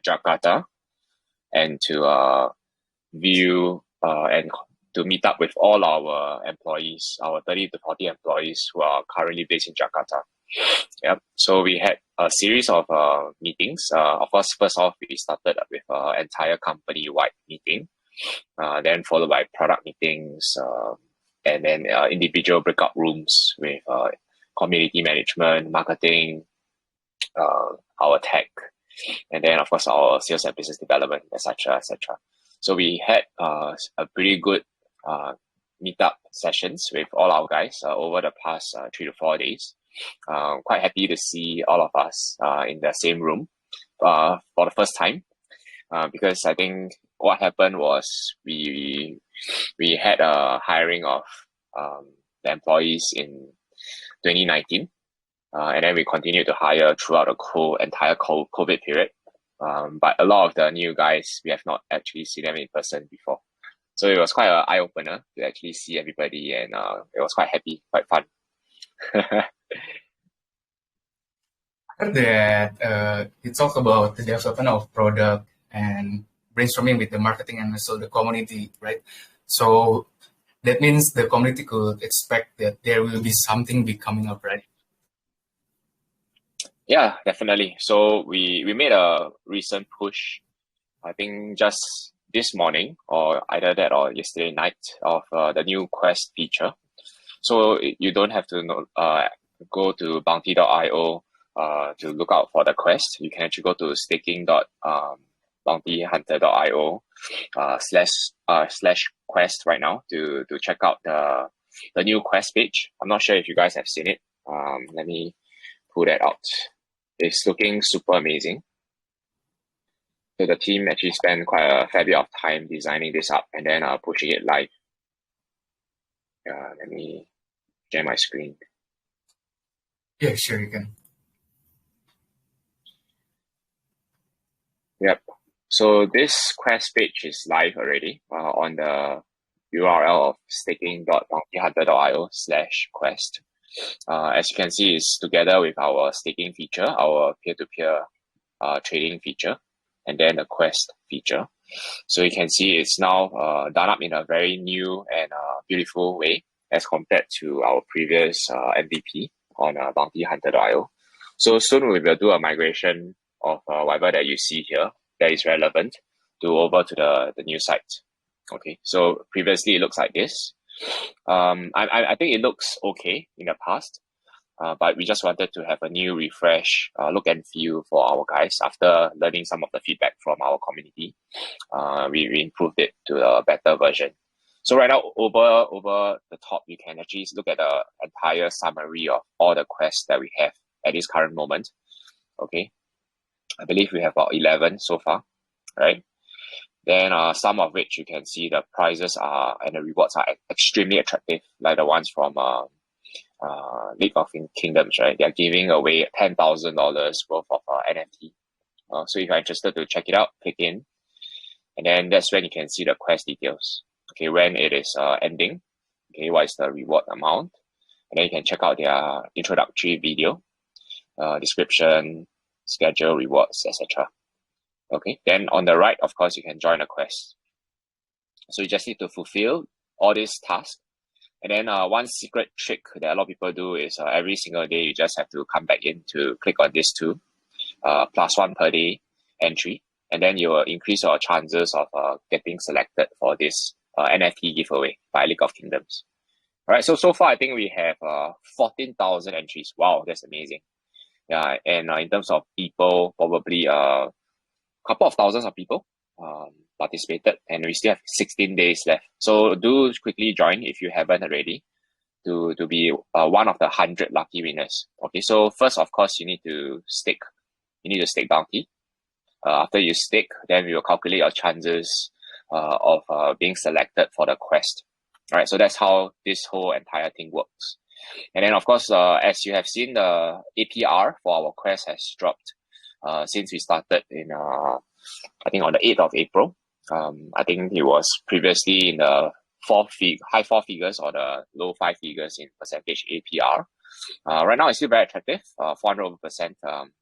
Jakarta and to view and to meet up with all our employees, our 30 to 40 employees who are currently based in Jakarta. Yep. So we had a series of meetings. Of course, first off, we started with an entire company-wide meeting, then followed by product meetings, and then individual breakout rooms with community management, marketing, our tech, and then of course our sales and business development, etc., etc. So we had a pretty good meetup sessions with all our guys over the past 3 to 4 days. Quite happy to see all of us in the same room for the first time, because I think what happened was we had a hiring of the employees in 2019, and then we continued to hire throughout the entire COVID period. But a lot of the new guys, we have not actually seen them in person before. So it was quite an eye-opener to actually see everybody, and it was quite happy, quite fun. That you talk about the development of product and brainstorming with the marketing and also the community, right? So that means the community could expect that there will be something big coming up, right? Yeah, definitely. So we made a recent push, I think just this morning or either that or yesterday night, of the new Quest feature. So you don't have to go to bounty.io to look out for the Quest. You can actually go to staking.bountyhunter.io /quest right now to check out the new Quest page. I'm not sure if you guys have seen it. Let me pull that out. It's looking super amazing. So the team actually spent quite a fair bit of time designing this up and then pushing it live. Let me share my screen. Yeah, sure, you can. Yep. So this Quest page is live already on the URL of staking.bountyhunter.io /quest. As you can see, it's together with our staking feature, our peer-to-peer trading feature, and then the Quest feature. So you can see it's now done up in a very new and beautiful way as compared to our previous MVP on bountyhunter.io. So soon we will do a migration of whatever that you see here that is relevant over to the new site. Okay, so previously it looks like this. I think it looks okay in the past, but we just wanted to have a new refresh look and feel for our guys after learning some of the feedback from our community. We improved it to a better version. So right now, over the top, you can actually look at the entire summary of all the quests that we have at this current moment. Okay, I believe we have about 11 so far, right? Then some of which you can see the prizes are and the rewards are extremely attractive, like the ones from League of Kingdoms, right? They are giving away $10,000 worth of NFT. So if you're interested to check it out, click in, and then that's when you can see the quest details. Okay, when it is ending. Okay, what is the reward amount? And then you can check out their introductory video, description, schedule, rewards, etc. Okay, then on the right, of course, you can join a quest. So you just need to fulfill all these tasks. And then one secret trick that a lot of people do is every single day, you just have to come back in to click on this too, +1 per day entry. And then you will increase your chances of getting selected for this NFT giveaway by League of Kingdoms. All right, so far, I think we have 14,000 entries. Wow, that's amazing. Yeah, and in terms of people, probably couple of thousands of people participated, and we still have 16 days left. So do quickly join if you haven't already to be one of the 100 lucky winners. Okay, so first, of course, you need to stake. You need to stake Bounty. After you stake, then we will calculate your chances of being selected for the quest. All right, so that's how this whole entire thing works. And then, of course, as you have seen, the APR for our quest has dropped since we started in, I think on the 8th of April. I think it was previously in the high 4 figures or the low 5 figures in percentage APR. Right now, it's still very attractive, 400%,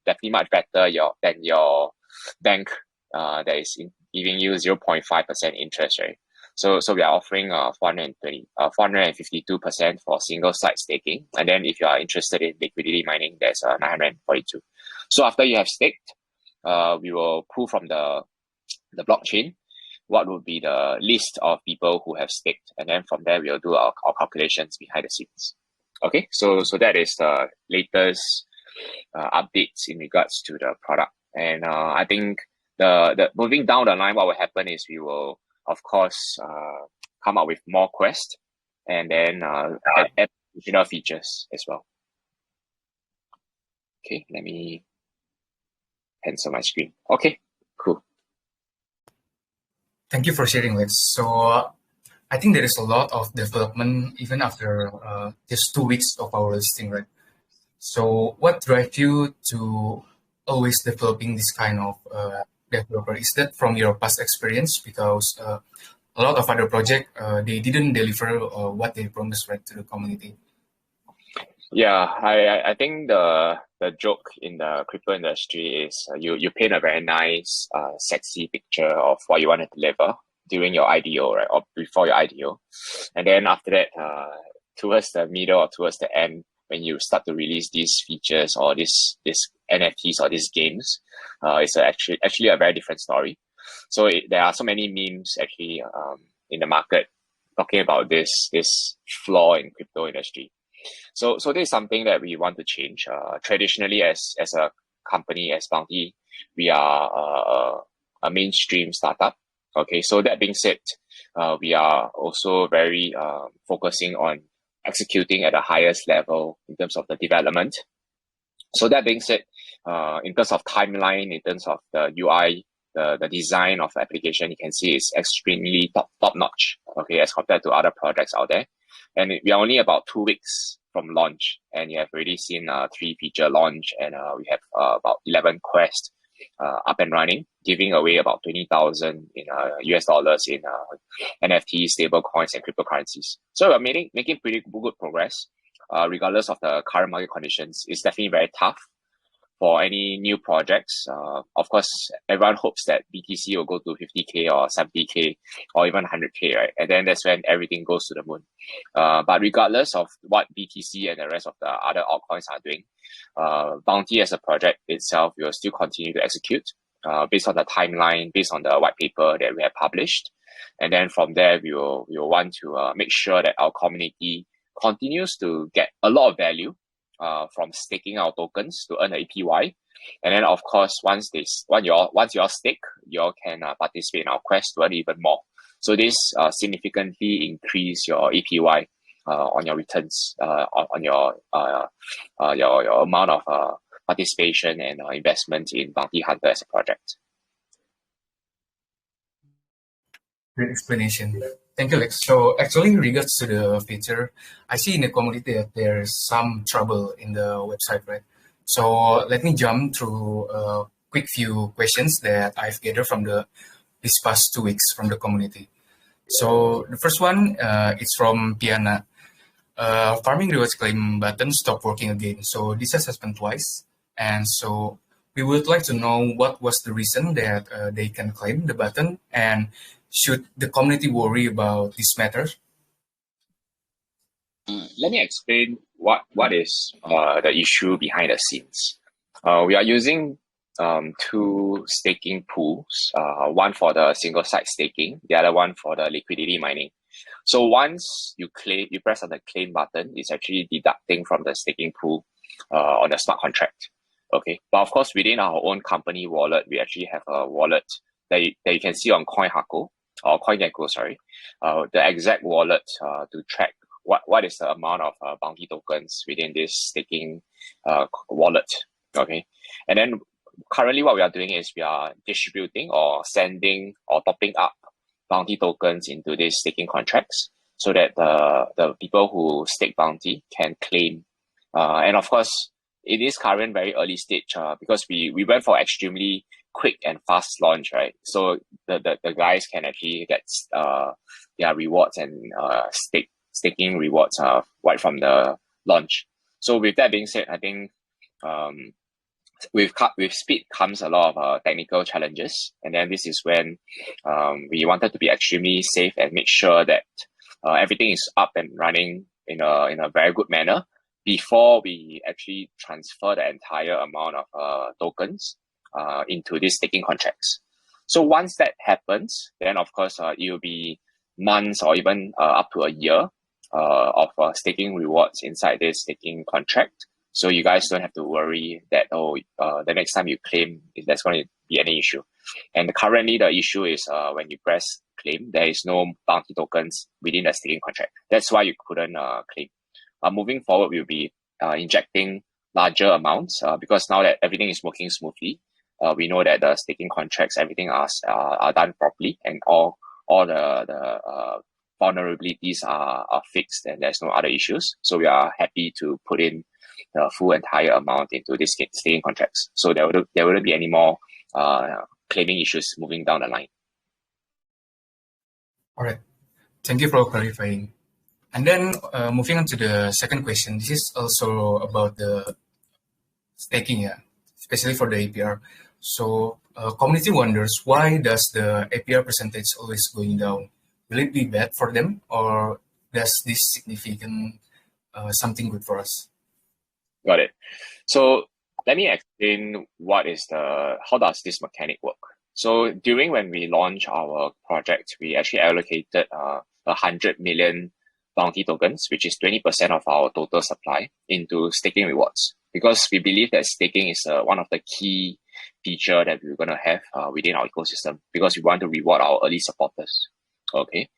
definitely much better than your bank that is giving you 0.5% interest, right? So we are offering 452% for single site staking. And then if you are interested in liquidity mining, there's 942. So after you have staked, we will pull from the blockchain what would be the list of people who have staked. And then from there, we'll do our calculations behind the scenes. Okay, so that is the latest updates in regards to the product. And I think the moving down the line, what will happen is we will, of course, come up with more quests and then add additional features as well. Okay, let me cancel my screen. Okay, cool. Thank you for sharing, Lex. So I think there is a lot of development even after just 2 weeks of our listing, right? So what drives you to always developing this kind of developer? Is that from your past experience? Because a lot of other projects, they didn't deliver what they promised, right, to the community. Yeah, I think the joke in the crypto industry is you paint a very nice, sexy picture of what you want to deliver during your IDO, right, or before your IDO, and then after that, towards the middle or towards the end, when you start to release these features or this NFTs or these games, it's actually a very different story. So there are so many memes actually in the market talking about this flaw in crypto industry. So this is something that we want to change. Traditionally, as a company, as Bountie, we are a mainstream startup. Okay, so that being said, we are also very focusing on executing at the highest level in terms of the development. So that being said, in terms of timeline, in terms of the UI, the design of the application, you can see it's extremely top notch. Okay, as compared to other projects out there. And we are only about 2 weeks from launch, and you have already seen 3 feature launch, and we have about 11 quests up and running, giving away about 20,000 in US dollars in NFT, stable coins, and cryptocurrencies. So we're making pretty good progress, regardless of the current market conditions. It's definitely very tough for any new projects. Of course, everyone hopes that BTC will go to 50K or 70K or even 100K, right? And then that's when everything goes to the moon. But regardless of what BTC and the rest of the other altcoins are doing, Bountie as a project itself will still continue to execute based on the timeline, based on the white paper that we have published. And then from there, we will want to make sure that our community continues to get a lot of value from staking our tokens to earn the APY. And then of course, once you all stake, you all can participate in our quest to earn even more. So this significantly increase your APY on your returns, on your amount of participation and investment in Bountie Hunter as a project. Great explanation. Thank you, Lex. So actually, in regards to the feature, I see in the community that there's some trouble in the website, right? So let me jump through a quick few questions that I've gathered from this past 2 weeks from the community. So the first one is from Piana. Farming rewards claim button stopped working again. So this has happened twice. And so we would like to know what was the reason that they can claim the button, and should the community worry about this matter? Let me explain what is the issue behind the scenes. We are using 2 staking pools, one for the single site staking, the other one for the liquidity mining. So once you press on the claim button, it's actually deducting from the staking pool on the smart contract. Okay, but of course, within our own company wallet, we actually have a wallet that you can see on CoinGecko, sorry, the exact wallet to track what is the amount of Bountie tokens within this staking wallet. Okay, and then currently what we are doing is we are distributing or sending or topping up Bountie tokens into these staking contracts so that the people who stake Bountie can claim. And of course, it is current very early stage because we went for extremely quick and fast launch, right? So the guys can actually get their rewards and staking rewards right from the launch. So with that being said, I think with speed comes a lot of technical challenges, and then this is when we wanted to be extremely safe and make sure that everything is up and running in a very good manner before we actually transfer the entire amount of tokens into these staking contracts. So once that happens, then of course it will be months or even up to a year of staking rewards inside this staking contract. So you guys don't have to worry that, the next time you claim, if there's going to be any issue. And currently the issue is when you press claim, there is no bounty tokens within the staking contract. That's why you couldn't claim. Moving forward, we'll be injecting larger amounts because now that everything is working smoothly, we know that the staking contracts, everything are done properly, and all the vulnerabilities are fixed, and there's no other issues. So we are happy to put in the full entire amount into these staking contracts. So there wouldn't be any more claiming issues moving down the line. All right. Thank you for clarifying. And then moving on to the second question, this is also about the staking, especially for the APR. So community wonders, why does the APR percentage always going down? Will it be bad for them, or does this significant something good for us? Got it. So let me explain how does this mechanic work. So during when we launch our project, we actually allocated 100 million bounty tokens, which is 20% of our total supply, into staking rewards, because we believe that staking is one of the key feature that we're going to have within our ecosystem, because we want to reward our early supporters. Okay,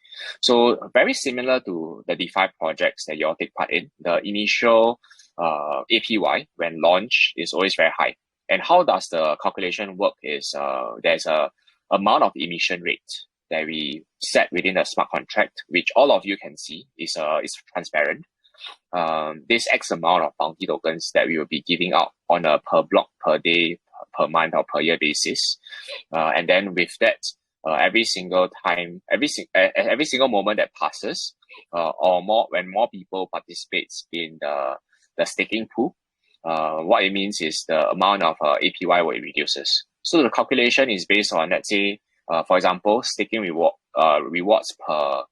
so very similar to the DeFi projects that you all take part in, the initial APY when launch is always very high. And how does the calculation work is there's a amount of emission rate that we set within the smart contract, which all of you can see is transparent. This X amount of bounty tokens that we will be giving out on a per block, per day, per month, or per year basis. And then with that, every single moment that passes, when more people participates in the staking pool, what it means is the amount of APY will reduces. So the calculation is based on, let's say, for example, staking rewards per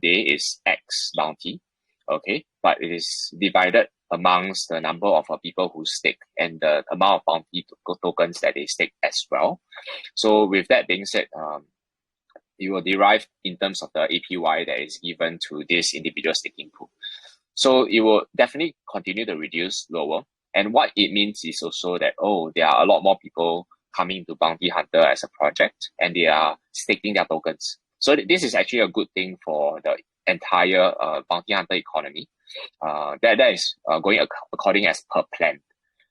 day is X bounty, okay, but it is divided amongst the number of people who stake and the amount of bounty tokens that they stake as well. So with that being said, you will derive in terms of the APY that is given to this individual staking pool. So it will definitely continue to reduce lower. And what it means is also that, there are a lot more people coming to Bountie Hunter as a project, and they are staking their tokens. So this is actually a good thing for the entire Bountie Hunter economy. That is going according as per plan.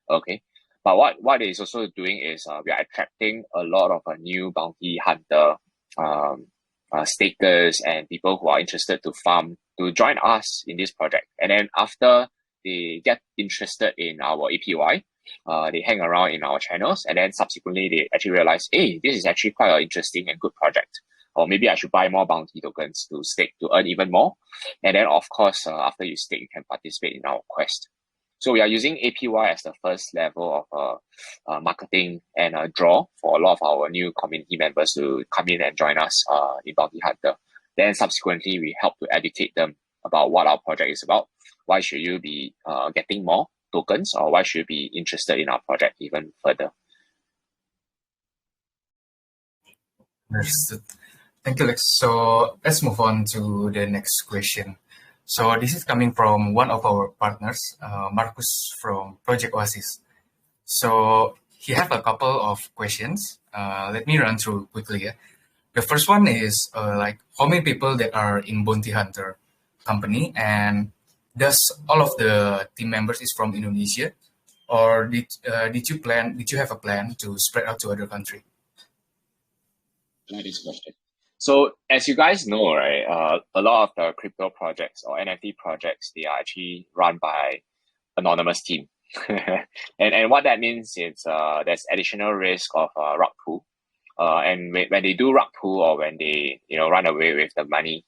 Okay. But what it is also doing is we are attracting a lot of new Bountie Hunter stakers and people who are interested to farm to join us in this project. And then after they get interested in our APY, they hang around in our channels, and then subsequently they actually realize, hey, this is actually quite an interesting and good project. Or maybe I should buy more bounty tokens to stake to earn even more. And then of course, after you stake, you can participate in our quest. So we are using APY as the first level of marketing and draw for a lot of our new community members to come in and join us in Bountie Hunter. Then subsequently, we help to educate them about what our project is about. Why should you be getting more tokens, or why should you be interested in our project even further? Understood. Thank you, Lex. So let's move on to the next question. So this is coming from one of our partners, Marcus from Project Oasis. So he have a couple of questions. Let me run through quickly. Yeah? The first one is like how many people that are in Bountie Hunter company, and does all of the team members is from Indonesia, or did you have a plan to spread out to other country? Nice question. So as you guys know, right, a lot of the crypto projects or NFT projects, they are actually run by anonymous team. and what that means is there's additional risk of rug pull. And when they do rug pull, or when they run away with the money,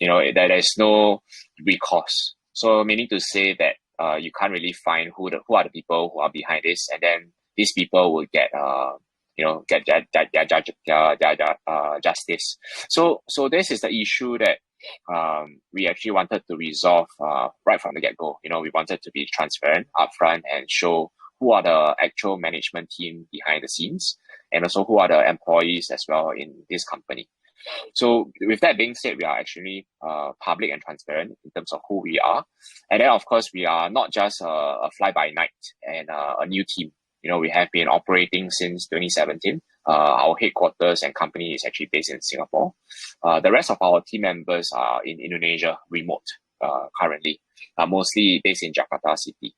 there's no recourse. So meaning to say that you can't really find who are the people who are behind this, and then these people will get justice. So this is the issue that we actually wanted to resolve right from the get-go. We wanted to be transparent upfront and show who are the actual management team behind the scenes, and also who are the employees as well in this company. So with that being said, we are actually public and transparent in terms of who we are. And then, of course, we are not just a fly-by-night and a new team. We have been operating since 2017. Our headquarters and company is actually based in Singapore. The rest of our team members are in Indonesia, remote currently, mostly based in Jakarta City.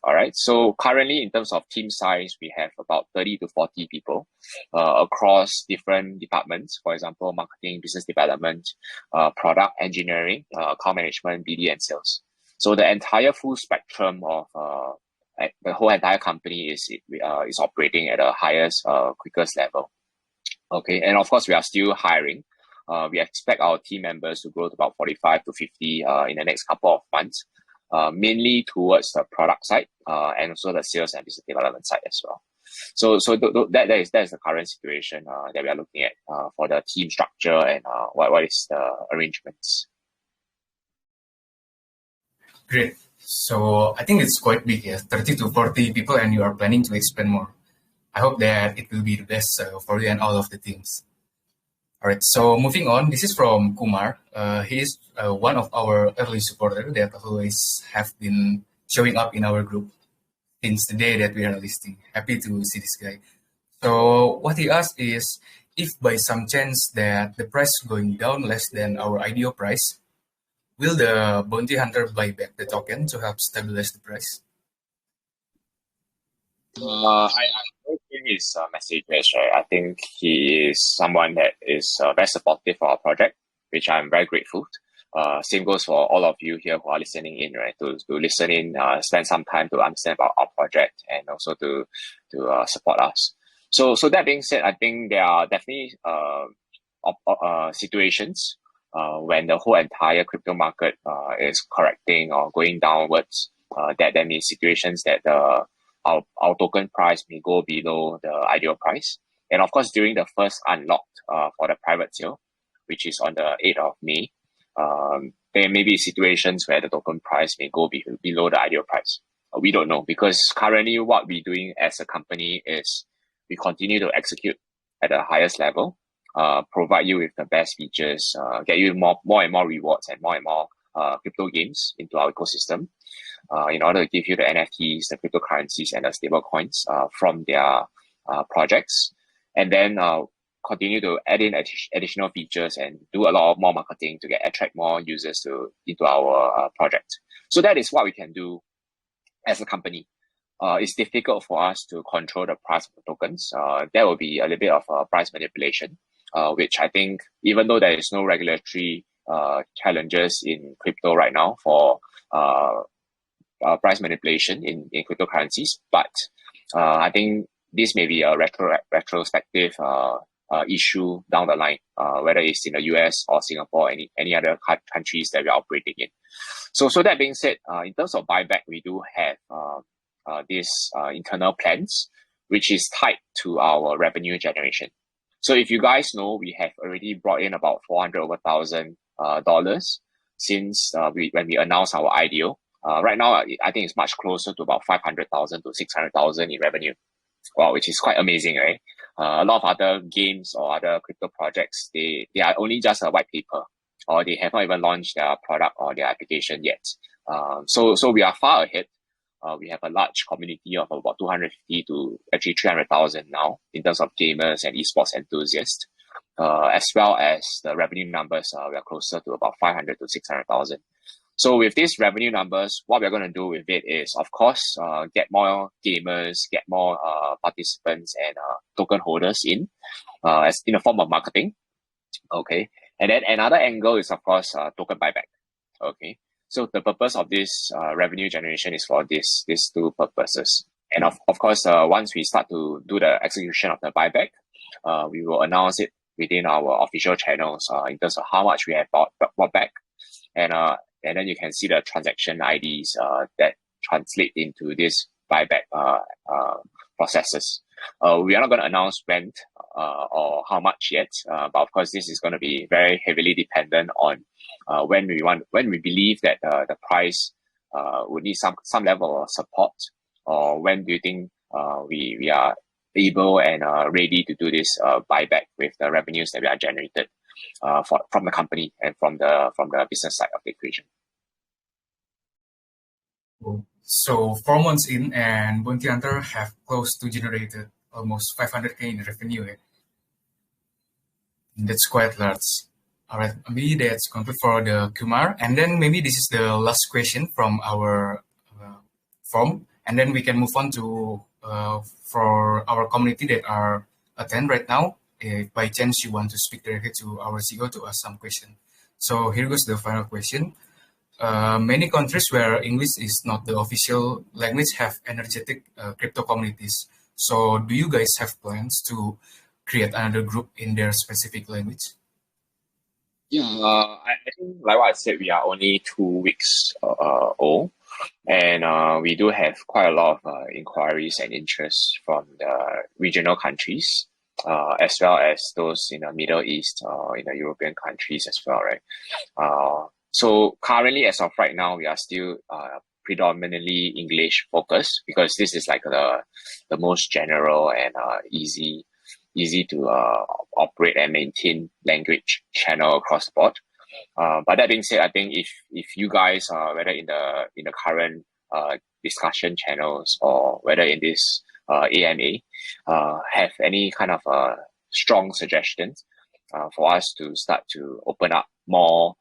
All right. So currently, in terms of team size, we have about 30 to 40 people across different departments. For example, marketing, business development, product engineering, account management, BD, and sales. So the entire full spectrum of the whole entire company is operating at a highest, quickest level. Okay. And of course, we are still hiring. We expect our team members to grow to about 45 to 50 in the next couple of months. Mainly towards the product side and also the sales and business development side as well. So that is the current situation that we are looking at for the team structure and what is the arrangements. Great. So I think it's quite big, 30 to 40 people, and you are planning to expand more. I hope that it will be the best for you and all of the teams. All right, so moving on, this is from Kumar. He is one of our early supporters that always have been showing up in our group since the day that we are listing. Happy to see this guy. So what he asked is, if by some chance that the price going down less than our ideal price, will the Bountie Hunter buy back the token to help stabilize the price? I heard his messages, right? I think he is someone that is very supportive for our project, which I'm very grateful. Same goes for all of you here who are listening in, right? To listen in, spend some time to understand about our project and also to support us. So that being said, I think there are definitely situations when the whole entire crypto market is correcting or going downwards. That means situations that our token price may go below the ideal price. And of course, during the first unlock for the private sale, which is on the 8th of May, there may be situations where the token price may go below the ideal price. We don't know, because currently what we're doing as a company is we continue to execute at the highest level, provide you with the best features, get you more and more rewards and more crypto games into our ecosystem, in order to give you the NFTs, the cryptocurrencies, and the stable coins from their projects, and then continue to add in additional features and do a lot more marketing to attract more users into our project. So that is what we can do as a company. It's difficult for us to control the price of the tokens. There will be a little bit of price manipulation, which I think, even though there is no regulatory challenges in crypto right now for price manipulation in cryptocurrencies, but I think this may be a retrospective issue down the line, whether it's in the US or Singapore, any other countries that we're operating in. So that being said, in terms of buyback, we do have these internal plans, which is tied to our revenue generation. So if you guys know, we have already brought in about $400,000 since when we announced our IDO. Right now, I think it's much closer to about 500,000 to 600,000 in revenue. Wow, which is quite amazing, right? A lot of other games or other crypto projects, they are only just a white paper, or they have not even launched their product or their application yet. So we are far ahead. We have a large community of about 250 to actually 300,000 now in terms of gamers and esports enthusiasts, as well as the revenue numbers. We are closer to about 500 to 600,000. So with these revenue numbers, what we're going to do with it is, of course, get more gamers, get more participants and token holders in, as in a form of marketing. Okay. And then another angle is, of course, token buyback. Okay. So the purpose of this revenue generation is for these two purposes. And of course, once we start to do the execution of the buyback, we will announce it within our official channels in terms of how much we have bought back. And then you can see the transaction IDs that translate into this buyback processes. We are not going to announce when or how much yet, but of course this is going to be very heavily dependent on when we believe that the price would need some level of support, or when do you think we are able and ready to do this buyback with the revenues that we are generated from the company and from the business side of the equation. So 4 months in, and Bountie Hunter have close to generated almost 500K in revenue. That's quite large. All right, maybe that's complete for the Kumar. And then maybe this is the last question from our form. And then we can move on to for our community that are attend right now. If by chance you want to speak directly to our CEO to ask some question. So here goes the final question. Many countries where English is not the official language have energetic crypto communities. So do you guys have plans to create another group in their specific language? Yeah, I think like what I said, we are only 2 weeks old, and we do have quite a lot of inquiries and interest from the regional countries, as well as those in the Middle East or in the European countries as well, right? So currently, as of right now, we are still predominantly English focused, because this is like the most general and easy to operate and maintain language channel across the board. But that being said, I think if you guys are whether in the current discussion channels or whether in this AMA have any kind of strong suggestions for us to start to open up more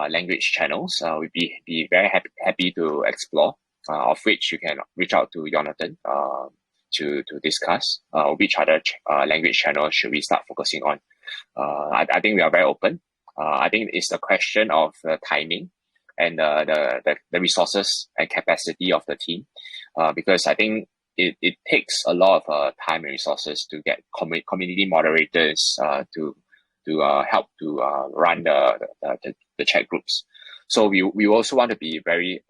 language channels, we'd be very happy to explore, of which you can reach out to Jonathan to discuss which other language channels should we start focusing on. I think we are very open. I think it's a question of the timing and the resources and capacity of the team, because I think it takes a lot of time and resources to get community moderators to help to run the chat groups. So we also want to be very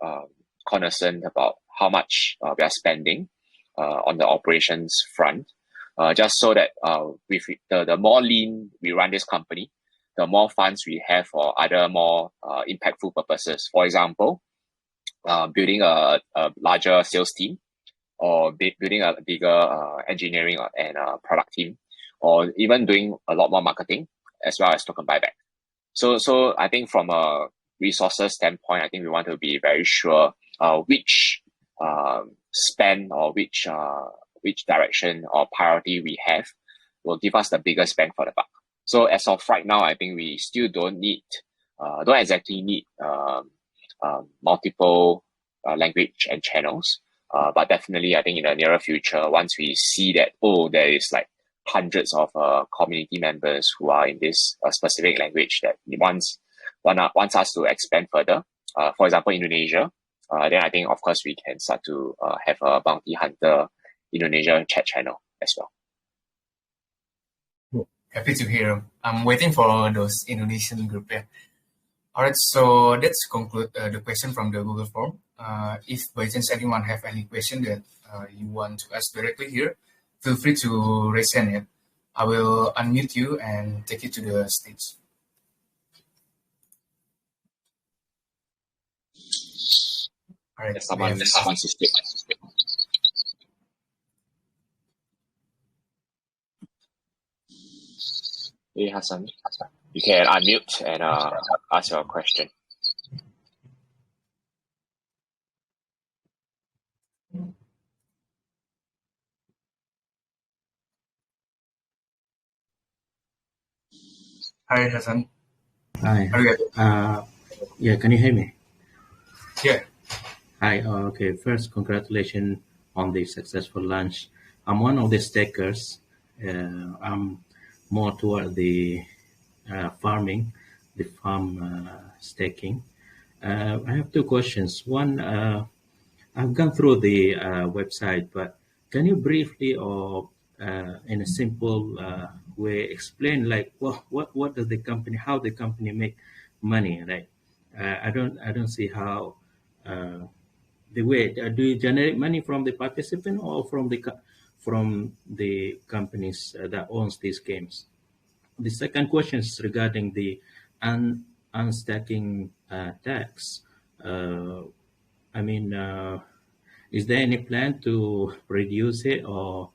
cognizant about how much we are spending on the operations front, just so that with the more lean we run this company, the more funds we have for other more impactful purposes. For example, building a larger sales team, or building a bigger engineering and product team, or even doing a lot more marketing as well as token buyback. So I think from a resources standpoint, I think we want to be very sure which spend or which direction or priority we have will give us the biggest bang for the buck. So as of right now, I think we still don't exactly need multiple language and channels. But definitely, I think in the nearer future, once we see that, there is like hundreds of community members who are in this specific language that wants us to expand further, for example, Indonesia, then I think, of course, we can start to have a Bountie Hunter Indonesia chat channel as well. Happy to hear. I'm waiting for those Indonesian group. Yeah. All right, so let's conclude the question from the Google form. If by chance anyone have any question that you want to ask directly here, feel free to raise hand. I will unmute you and take you to the stage. All right. Someone to speak. Hey, Hassan, you can unmute and ask your question. Hi, Hassan. Hi. Yeah, can you hear me? Yeah. Hi. Okay. First, congratulations on the successful launch. I'm one of the stakers. I'm more toward the farm staking. I have two questions. One, I've gone through the website, but can you briefly or in a simple way explain like what does the company, how the company make money, right? I don't see how the way? Do you generate money from the participant or from the companies that owns these games? The second question is regarding the unstacking tax. I mean, is there any plan to reduce it, or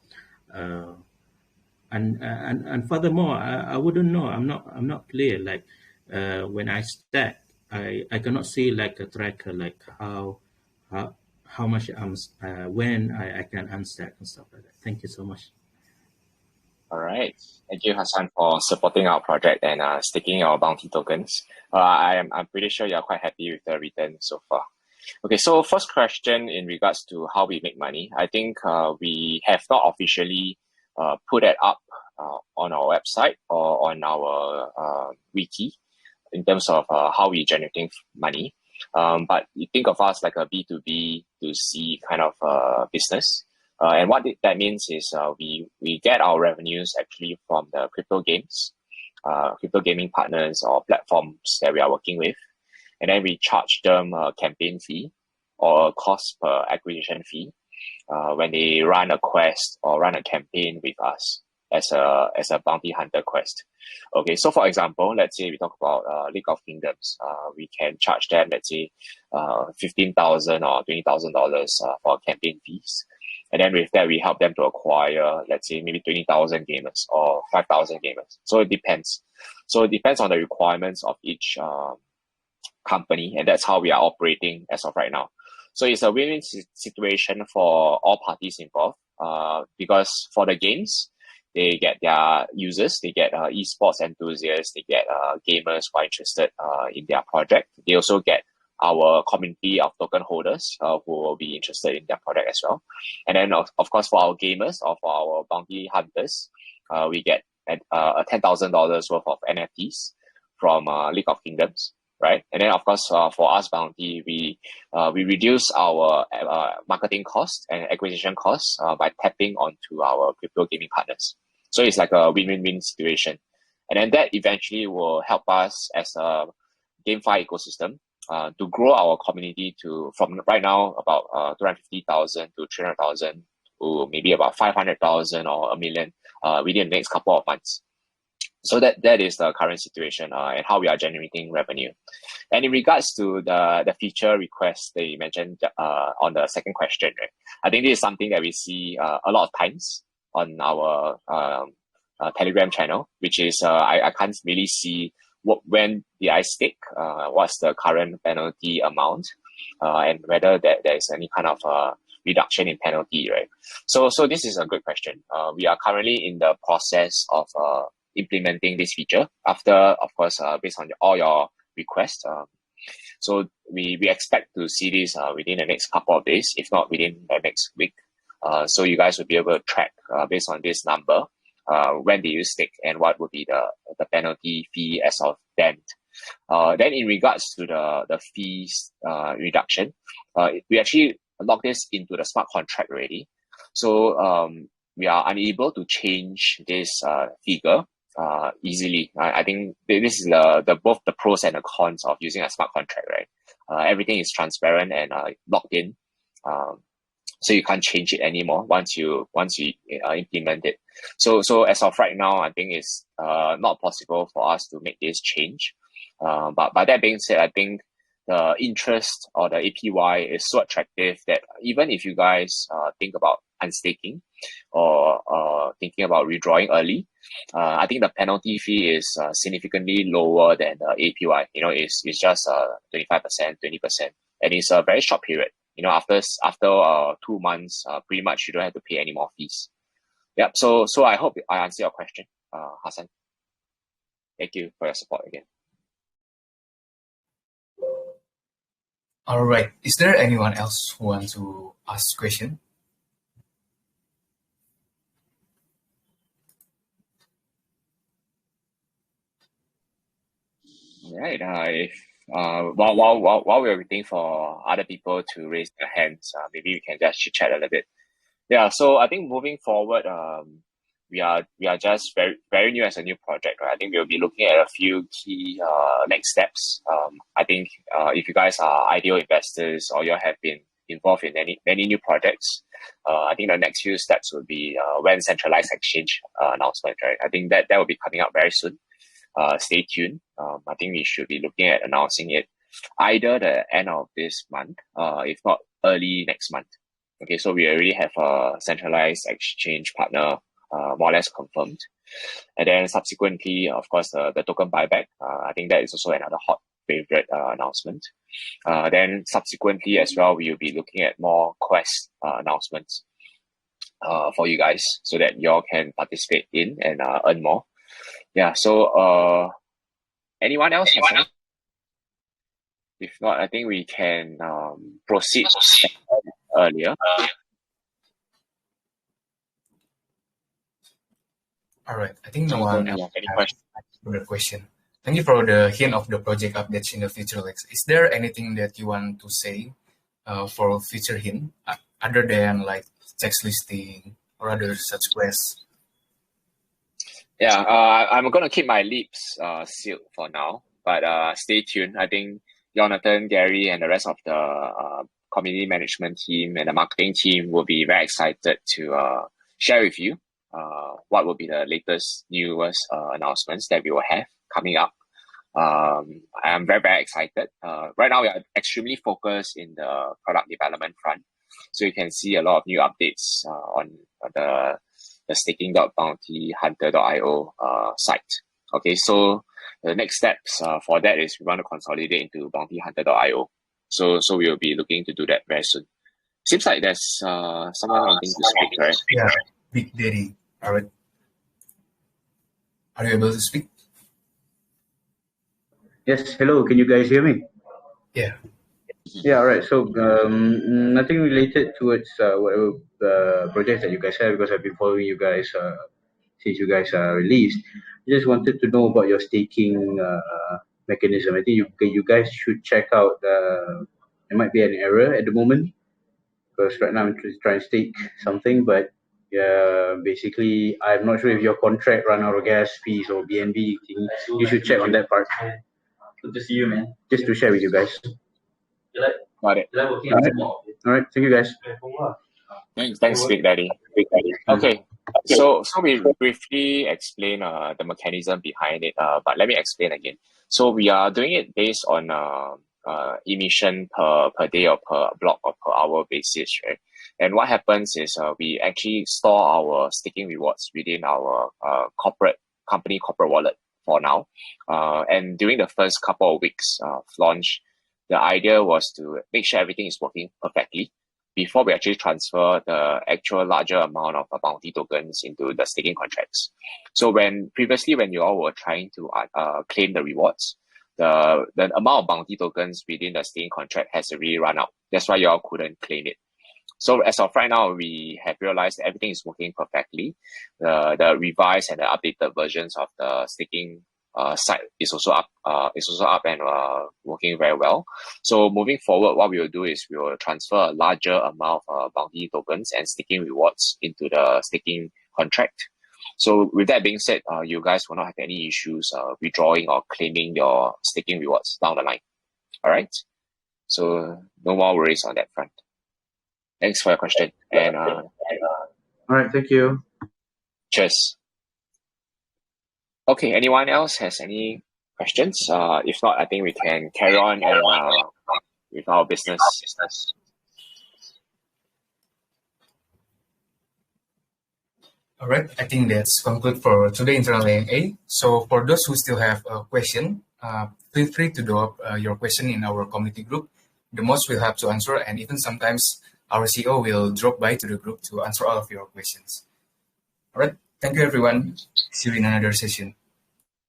and furthermore, I wouldn't know. I'm not clear. Like when I stack, I cannot see like a tracker, like how much when I can unstack and stuff like that. Thank you so much. All right. Thank you, Hassan, for supporting our project and staking our bounty tokens. I'm pretty sure you're quite happy with the return so far. Okay, so first question in regards to how we make money. I think we have not officially put it up on our website or on our wiki in terms of how we generating money. But you think of us like a B2B to C kind of business. And what that means is we get our revenues actually from the crypto games, crypto gaming partners or platforms that we are working with. And then we charge them a campaign fee or a cost per acquisition fee when they run a quest or run a campaign with us as a bounty hunter quest. Okay, so for example, let's say we talk about League of Kingdoms. We can charge them, let's say, $15,000 or $20,000 for campaign fees. And then with that, we help them to acquire, let's say, maybe 20,000 gamers or 5,000 gamers. So it depends. So it depends on the requirements of each company, and that's how we are operating as of right now. So it's a win-win situation for all parties involved, because for the games, they get their users, they get esports enthusiasts, they get gamers who are interested in their project. They also get our community of token holders who will be interested in their product as well. And then of course for our gamers or for our bounty hunters, we get a $10,000 worth of NFTs from League of Kingdoms, right? And then of course for us bounty, we reduce our marketing costs and acquisition costs by tapping onto our crypto gaming partners. So it's like a win-win-win situation. And then that eventually will help us as a GameFi ecosystem to grow our community from right now about 250,000 to 300,000 to maybe about 500,000 or 1 million within the next couple of months. So that is the current situation and how we are generating revenue. And in regards to the feature request that you mentioned on the second question, right? I think this is something that we see a lot of times on our Telegram channel, which is I can't really see when did I stake, what's the current penalty amount, and whether there is any kind of reduction in penalty, right? So this is a good question. We are currently in the process of implementing this feature after, of course, based on all your requests. So we expect to see this within the next couple of days, if not within the next week. So you guys will be able to track based on this number, when do you stake and what would be the penalty fee as of then. Then in regards to the fees reduction, we actually lock this into the smart contract already. So we are unable to change this figure easily. I think this is both the pros and the cons of using a smart contract, right? Everything is transparent and locked in. So you can't change it anymore once you implement it. So as of right now, I think it's not possible for us to make this change. But by that being said, I think the interest or the APY is so attractive that even if you guys think about unstaking or thinking about withdrawing early, I think the penalty fee is significantly lower than the APY. You know, it's just 25%, 20%, and it's a very short period. You know, after 2 months, pretty much you don't have to pay any more fees. Yep. So I hope I answer your question, Hassan. Thank you for your support again. All right. Is there anyone else who wants to ask question? All right. While we're waiting for other people to raise their hands, maybe we can just chit chat a little bit. Yeah. So I think moving forward, we are just very new as a new project, right? I think we'll be looking at a few key next steps. I think if you guys are ideal investors or you have been involved in many new projects. I think the next few steps will be when centralized exchange announcement, right? I think that will be coming up very soon. Stay tuned. I think we should be looking at announcing it either the end of this month, if not early next month. Okay, so we already have a centralized exchange partner more or less confirmed. And then subsequently, of course, the token buyback, I think that is also another hot favorite announcement. Then subsequently as well, we will be looking at more Quest announcements for you guys so that y'all can participate in and earn more. Yeah, so anyone else? If not, I think we can proceed earlier. All right, I think no one Any else questions? has a question. Thank you for the hint of the project updates in the future, Lex. Is there anything that you want to say for future hint other than like text listing or other such quests? Yeah, I'm gonna keep my lips sealed for now, but stay tuned. I think Jonathan, Gary, and the rest of the community management team and the marketing team will be very excited to share with you what will be the latest, newest announcements that we will have coming up. I'm very excited. Right now, we are extremely focused in the product development front, so you can see a lot of new updates on the staking.bountieHunter.io site. Okay, so the next steps for that is we want to consolidate into bountieHunter.io. So we will be looking to do that very soon. Seems like there's someone wanting to speak, right? Yeah, Big Daddy. All right. Are you able to speak? Yes, hello, can you guys hear me? Yeah. Yeah, all right. So nothing related towards whatever projects that you guys have, because I've been following you guys since you guys are released. I just wanted to know about your staking mechanism. I think you guys should check out. There might be an error at the moment because right now I'm trying to stake something, but basically I'm not sure if your contract run out of gas fees or BNB thing. You should check on that part. Good to see you, man. Just to share with you guys. Got it. All right. Thank you, guys. Thanks, Big Daddy. Okay, so we briefly explain the mechanism behind it, but let me explain again. So we are doing it based on emission per day or per block or per hour basis, right? And what happens is we actually store our staking rewards within our corporate wallet for now. And during the first couple of weeks of launch, the idea was to make sure everything is working perfectly before we actually transfer the actual larger amount of bounty tokens into the staking contracts. So previously when you all were trying to claim the rewards, the amount of bounty tokens within the staking contract has already run out. That's why you all couldn't claim it. So as of right now, we have realized that everything is working perfectly. The revised and the updated versions of the staking site is also up and working very well. So moving forward, what we will do is we will transfer a larger amount of bounty tokens and staking rewards into the staking contract. So with that being said, you guys will not have any issues withdrawing or claiming your staking rewards down the line. All right. So no more worries on that front. Thanks for your question. And all right, thank you. Cheers. Okay, anyone else has any questions? If not, I think we can carry on and with our business. All right, I think that's conclude for today internal A&A. So for those who still have a question, feel free to drop your question in our community group. The most we'll have to answer, and even sometimes our CEO will drop by to the group to answer all of your questions. All right, thank you everyone. See you in another session.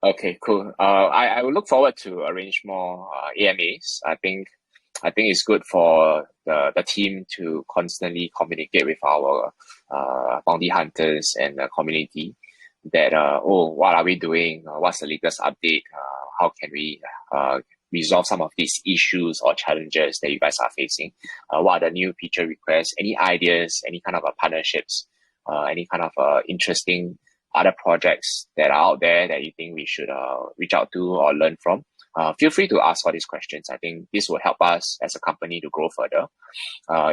Okay, cool. I will look forward to arrange more AMAs. I think it's good for the team to constantly communicate with our bounty hunters and the community that what are we doing? What's the latest update? How can we resolve some of these issues or challenges that you guys are facing? What are the new feature requests? Any ideas? Any kind of partnerships? Any kind of interesting other projects that are out there that you think we should reach out to or learn from? feel free to ask all these questions. I think this will help us as a company to grow further.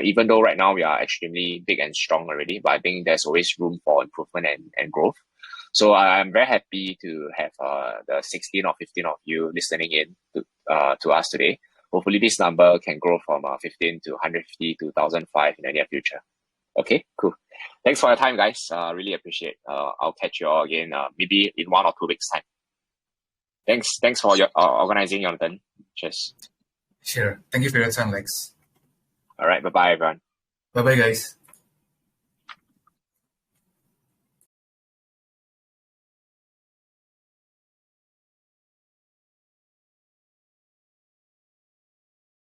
Even though right now we are extremely big and strong already, but I think there's always room for improvement and growth. So I'm very happy to have the 16 or 15 of you listening in to us today. Hopefully this number can grow from 15 to 150 to 1,005 in the near future. Okay, cool. Thanks for your time, guys. Really appreciate. I'll catch you all again maybe in 1 or 2 weeks' time. Thanks for your organizing, Jonathan. Cheers. Sure. Thank you for your time, Lex. All right. Bye-bye, everyone. Bye-bye, guys.